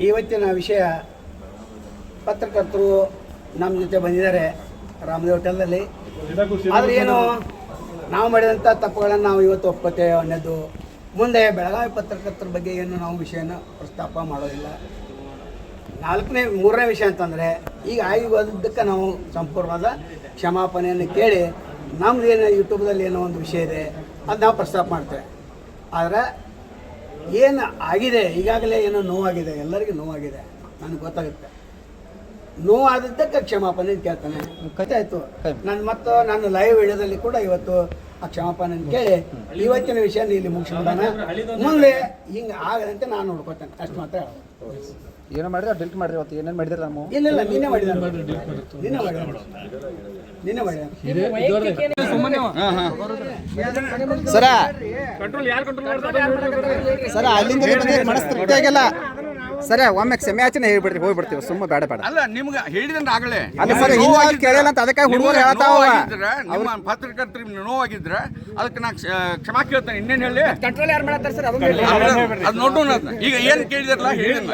ಇವತ್ತಿನ ವಿಷಯ ಪತ್ರಕರ್ತರು ನಮ್ಮ ಜೊತೆ ಬಂದಿದ್ದಾರೆ ರಾಮದೇವ್ ಹೋಟೆಲ್ನಲ್ಲಿ. ಆದರೆ ಏನು ನಾವು ಮಾಡಿದಂಥ ತಪ್ಪುಗಳನ್ನು ನಾವು ಇವತ್ತು ಒಪ್ಕೋತೇವೆ ಅನ್ನೋದು. ಮುಂದೆ ಬೆಳಗಾವಿ ಪತ್ರಕರ್ತರ ಬಗ್ಗೆ ಏನು ನಾವು ವಿಷಯನ ಪ್ರಸ್ತಾಪ ಮಾಡೋದಿಲ್ಲ. ಮೂರನೇ ವಿಷಯ ಅಂತಂದರೆ ಈಗ ಆಗಿದ್ದಕ್ಕೆ ನಾವು ಸಂಪೂರ್ಣವಾದ ಕ್ಷಮಾಪಣೆಯನ್ನು ಕೇಳಿ ನಮ್ದು ಏನು ಯೂಟ್ಯೂಬ್ದಲ್ಲಿ ಏನೋ ಒಂದು ವಿಷಯ ಇದೆ ಅದು ನಾವು ಪ್ರಸ್ತಾಪ ಮಾಡ್ತೇವೆ. ಆದರೆ ಏನು ಆಗಿದೆ ಈಗಾಗಲೇ ಏನೋ ನೋವಾಗಿದೆ, ಎಲ್ಲರಿಗೂ ನೋವಾಗಿದೆ, ನನಗೆ ಗೊತ್ತಾಗುತ್ತೆ. ನೋವಾದದ್ದಕ್ಕೆ ಕ್ಷಮಾಪಣೆ ಕೇಳ್ತಾನೆ ಆಯಿತು. ನಾನು ಲೈವ್ ವಿಡಿಯೋದಲ್ಲಿ ಕೂಡ ಇವತ್ತು ಆ ಕ್ಷಮಾಪಣೆ ಕೇಳಿ ಇವತ್ತಿನ ವಿಷಯ ಇಲ್ಲಿ ಮುಗಿಸ್ಬಿಡೋಣ. ಮುಂದೆ ಹಿಂಗೆ ಆಗದಂತೆ ನಾನು ನೋಡ್ಕೊತೇನೆ, ಅಷ್ಟು ಮಾತ್ರ. ಏನೋ ಮಾಡಿದ್ರೆ ಡಿಲೀಟ್ ಮಾಡಿರಿ. ಅವತ್ತು ಏನೇನು ಮಾಡಿದ್ರೆ ನಾವು ಇಲ್ಲ ನಿನ್ನೆ ಮಾಡಿದ ಸರ ಅಲ್ಲಿಂದ ಮನಸ್ಸು ಆಗಿಲ್ಲ ಸರ. ಒಮ್ಮೆ ಕ್ಷಮೆ ಆಚನೆ ಹೇಳ್ಬಿಡ್ರಿ, ಹೋಗ್ಬಿಡ್ತೀವಿ. ಸುಮ್ಮನೆ ಬೇಡ ಬೇಡ. ಅಲ್ಲ ನಿಮ್ಗೆ ಹೇಳಿದ್ರೆ ಆಗಲೇ ಅಲ್ಲ ಸರ್, ಹಿಂಗಾಗಿ ಕೇಳಿಲ್ಲ ಅಂತ ಅದಕ್ಕೆ ಹುಡುಗರು ಹೇಳ್ತಾವ. ನಿಮ್ಮ ಪತ್ರಕರ್ತರಿಗೆ ನೋವಾಗಿದ್ರೆ ಅದಕ್ಕೆ ನಾ ಕ್ಷಮಾ ಕೇಳ್ತೇನೆ. ಇನ್ನೇನು ಹೇಳಿ ಕಂಟ್ರೋಲ್ ಯಾರು ಮಾಡ್ತಾರೆ ಸರ್? ಅದು ನೋಡೋಣ. ಈಗ ಏನು ಕೇಳಿದಾರಲ್ಲ ಹೇಳಿಲ್ಲ.